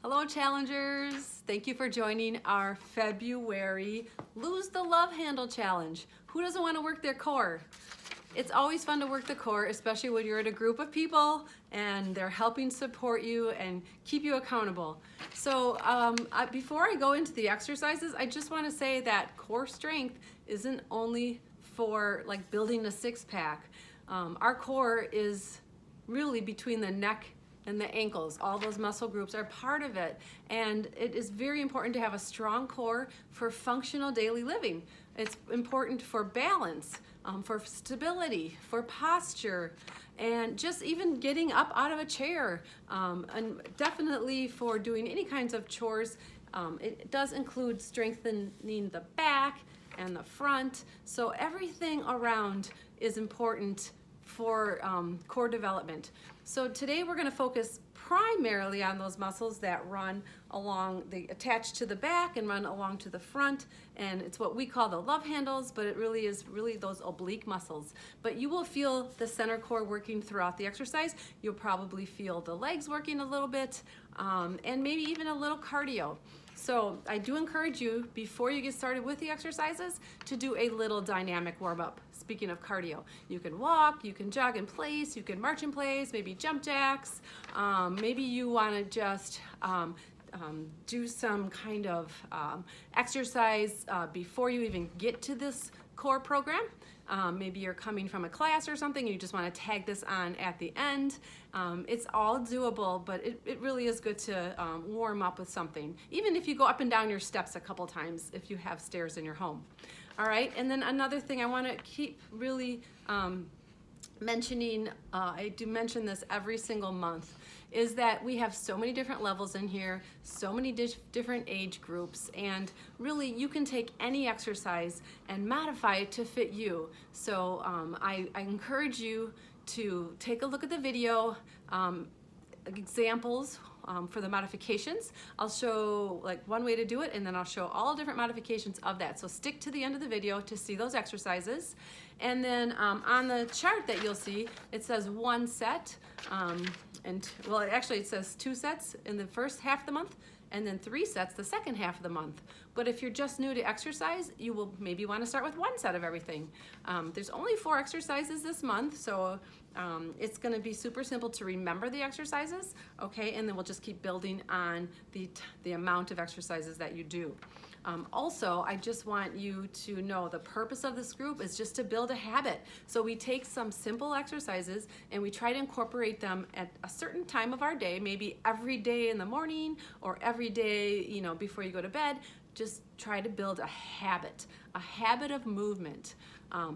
Hello challengers, thank you for joining our February Lose the Love Handle Challenge. Who doesn't want to work their core? It's always fun to work the core, especially when you're in a group of people and they're helping support you and keep you accountable. So before I go into the exercises, I just want to say that core strength isn't only for like building a six-pack. Our core is really between the neck and the ankles. All those muscle groups are part of it. And it is very important to have a strong core for functional daily living. It's important for balance, for stability, for posture, and just even getting up out of a chair, and definitely for doing any kinds of chores. It does include strengthening the back and the front. So everything around is important for core development. So today we're going to focus primarily on those muscles that run along, they attach to the back and run along to the front, and it's what we call the love handles, but it really is those oblique muscles. But you will feel the center core working throughout the exercise. You'll probably feel the legs working a little bit, and maybe even a little cardio. So I do encourage you, before you get started with the exercises, to do a little dynamic warm-up. Speaking of cardio, you can walk, you can jog in place, you can march in place, maybe jump jacks. Maybe you want to just do some kind of exercise before you even get to this core program. Maybe you're coming from a class or something and you just want to tag this on at the end. It's all doable, but it really is good to warm up with something, even if you go up and down your steps a couple times if you have stairs in your home. All right, and then another thing I want to keep really mentioning, I do mention this every single month, is that we have so many different levels in here, so many different age groups, and really you can take any exercise and modify it to fit you. So I encourage you to take a look at the video, examples for the modifications. I'll show like one way to do it, and then I'll show all different modifications of that. So stick to the end of the video to see those exercises. And then on the chart that you'll see, it says 1 set, well, actually it says 2 sets in the first half of the month, and then 3 sets the second half of the month. But if you're just new to exercise, you will maybe want to start with 1 set of everything. There's only 4 exercises this month, so it's going to be super simple to remember the exercises, okay? And then we'll just keep building on the amount of exercises that you do. Also, I just want you to know the purpose of this group is just to build a habit. So we take some simple exercises and we try to incorporate them at a certain time of our day, maybe every day in the morning or every day, you know, before you go to bed. Just try to build a habit of movement.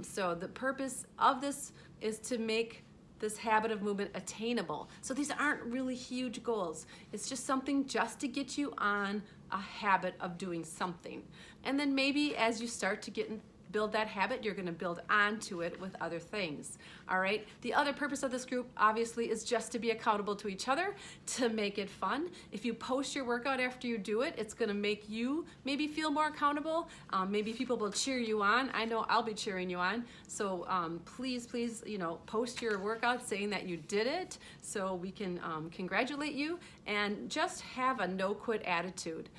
So the purpose of this is to make this habit of movement attainable. So these aren't really huge goals. It's just something just to get you on a habit of doing something. And then maybe as you start to build that habit, you're going to build onto it with other things. All right. The other purpose of this group, obviously, is just to be accountable to each other, to make it fun. If you post your workout after you do it, it's going to make you maybe feel more accountable. Maybe people will cheer you on. I know I'll be cheering you on. So please, you know, post your workout saying that you did it so we can congratulate you, and just have a no-quit attitude.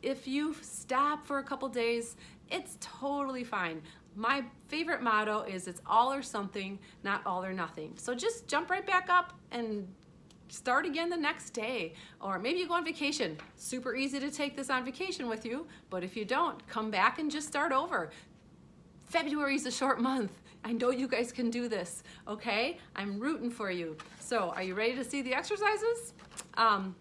If you stop for a couple days, it's totally fine. My favorite motto is it's all or something, not all or nothing. So just jump right back up and start again the next day. Or maybe you go on vacation. Super easy to take this on vacation with you, but if you don't, come back and just start over. February is a short month. I know you guys can do this, okay? I'm rooting for you. So are you ready to see the exercises? I'll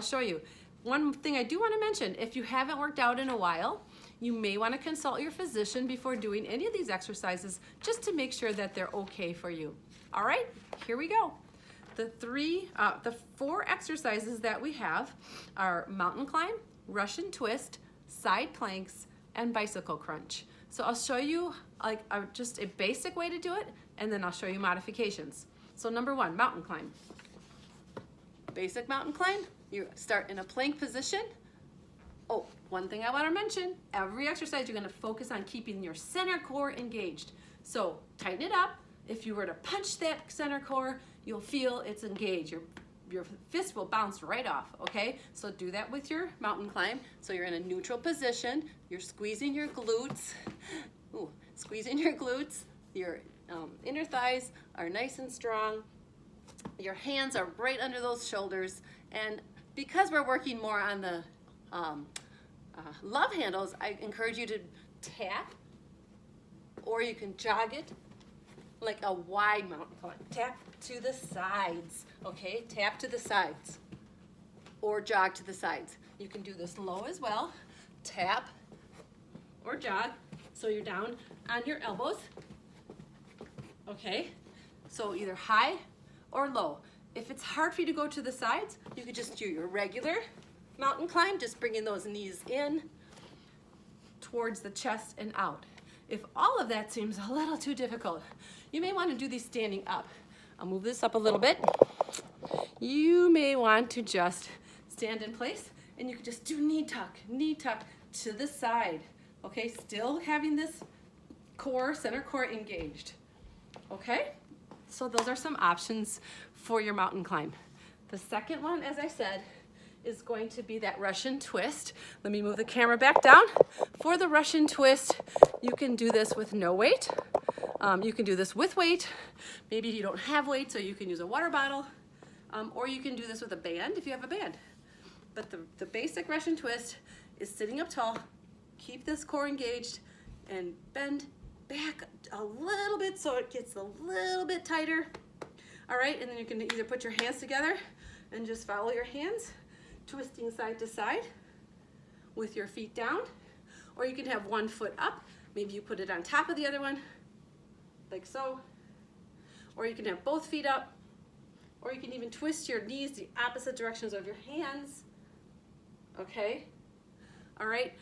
show you. One thing I do want to mention, if you haven't worked out in a while, you may want to consult your physician before doing any of these exercises, just to make sure that they're okay for you. All right, here we go. The 4 exercises that we have are mountain climb, Russian twist, side planks, and bicycle crunch. So I'll show you like just a basic way to do it, and then I'll show you modifications. So number 1, mountain climb. Basic mountain climb, you start in a plank position. Oh, one thing I want to mention, every exercise you're going to focus on keeping your center core engaged. So tighten it up. If you were to punch that center core, you'll feel it's engaged. your fist will bounce right off, okay? So do that with your mountain climb. So you're in a neutral position, you're squeezing your glutes, squeezing your glutes, your inner thighs are nice and strong, your hands are right under those shoulders, and because we're working more on the love handles, I encourage you to tap, or you can jog it like a wide mountain climb. Tap to the sides, okay? Tap to the sides, or jog to the sides. You can do this low as well. Tap or jog, so you're down on your elbows, okay? So either high or low. If it's hard for you to go to the sides, you could just do your regular mountain climb, just bringing those knees in towards the chest and out. If all of that seems a little too difficult, you may want to do these standing up. I'll move this up a little bit. You may want to just stand in place, and you can just do knee tuck to the side. Okay, still having this core, center core engaged. Okay, so those are some options for your mountain climb. The second one, as I said, is going to be that Russian twist. Let me move the camera back down. For the Russian twist, you can do this with no weight. You can do this with weight. Maybe you don't have weight, so you can use a water bottle, or you can do this with a band if you have a band. But the basic Russian twist is sitting up tall, keep this core engaged, and bend back a little bit so it gets a little bit tighter. All right, and then you can either put your hands together and just follow your hands, twisting side to side with your feet down, or you can have one foot up. Maybe you put it on top of the other one, like so, or you can have both feet up, or you can even twist your knees the opposite directions of your hands, okay? All right,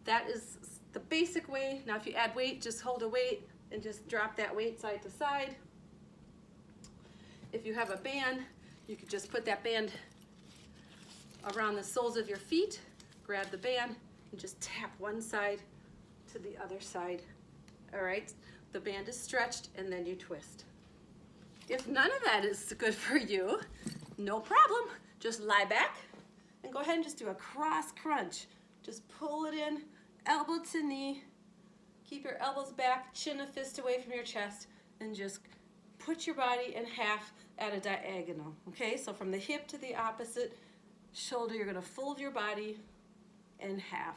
that is the basic way. Now if you add weight, just hold a weight and just drop that weight side to side. If you have a band, you could just put that band around the soles of your feet, grab the band, and just tap one side to the other side. All right, the band is stretched, and then you twist. If none of that is good for you, no problem. Just lie back and go ahead and just do a cross crunch. Just pull it in, elbow to knee. Keep your elbows back, chin and fist away from your chest, and just put your body in half at a diagonal, okay? So from the hip to the opposite shoulder, you're gonna fold your body in half.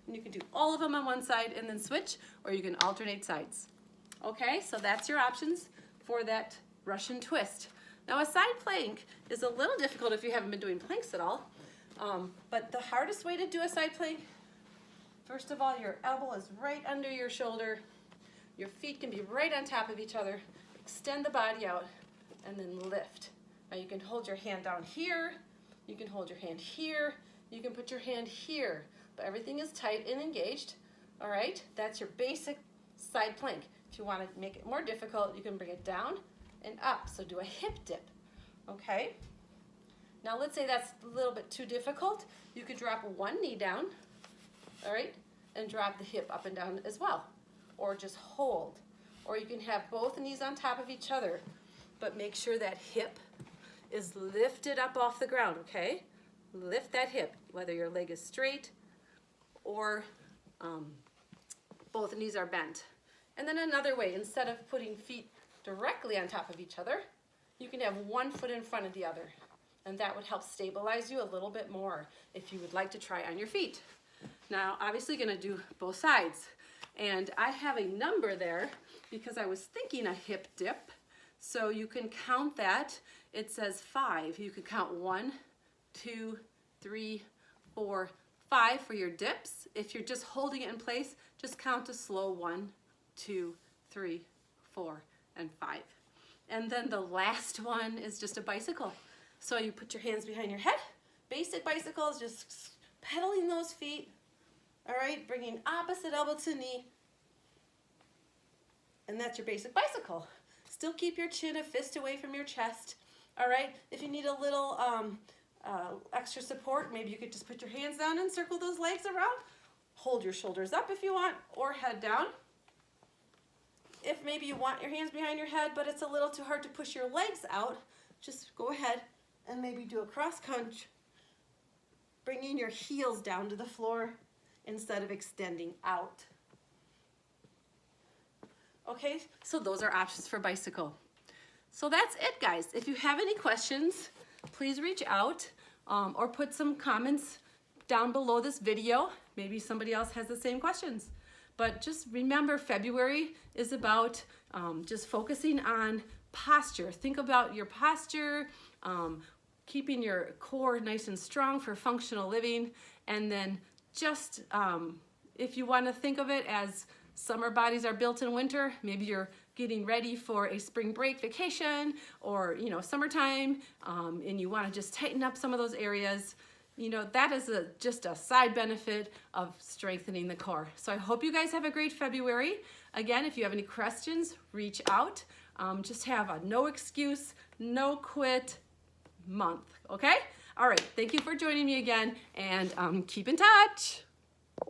And you can do all of them on one side and then switch, or you can alternate sides. Okay, so that's your options for that Russian twist. Now a side plank is a little difficult if you haven't been doing planks at all, but the hardest way to do a side plank, first of all, your elbow is right under your shoulder, your feet can be right on top of each other, extend the body out, and then lift. Now you can hold your hand down here, you can hold your hand here, you can put your hand here, but everything is tight and engaged. All right, that's your basic side plank. If you want to make it more difficult, you can bring it down and up. So do a hip dip, okay? Now let's say that's a little bit too difficult. You could drop one knee down, all right, and drop the hip up and down as well, or just hold. Or you can have both knees on top of each other, but make sure that hip is lifted up off the ground, okay? Lift that hip, whether your leg is straight or both knees are bent. And then another way, instead of putting feet directly on top of each other, you can have one foot in front of the other. And that would help stabilize you a little bit more if you would like to try on your feet. Now, obviously gonna do both sides. And I have a number there because I was thinking a hip dip. So you can count that. It says 5. You could count 1, 2, 3, 4, 5 for your dips. If you're just holding it in place, just count a slow 1, 2, 3, 4, and 5. And then the last one is just a bicycle. So you put your hands behind your head. Basic bicycles, just pedaling those feet. All right, bringing opposite elbow to knee. And that's your basic bicycle. Still keep your chin a fist away from your chest. All right, if you need a little extra support, maybe you could just put your hands down and circle those legs around. Hold your shoulders up if you want, or head down. If maybe you want your hands behind your head, but it's a little too hard to push your legs out, just go ahead and maybe do a cross crunch, bringing your heels down to the floor instead of extending out. Okay, so those are options for bicycle. So that's it, guys. If you have any questions, please reach out or put some comments down below this video. Maybe somebody else has the same questions. But just remember, February is about just focusing on posture. Think about your posture, keeping your core nice and strong for functional living, and then just if you want to think of it as summer bodies are built in winter, maybe you're getting ready for a spring break vacation or summertime, and you want to just tighten up some of those areas. That is just a side benefit of strengthening the core. So I hope you guys have a great February. Again, if you have any questions, reach out. Just have a no excuse, no quit month, okay? All right, thank you for joining me again, and keep in touch.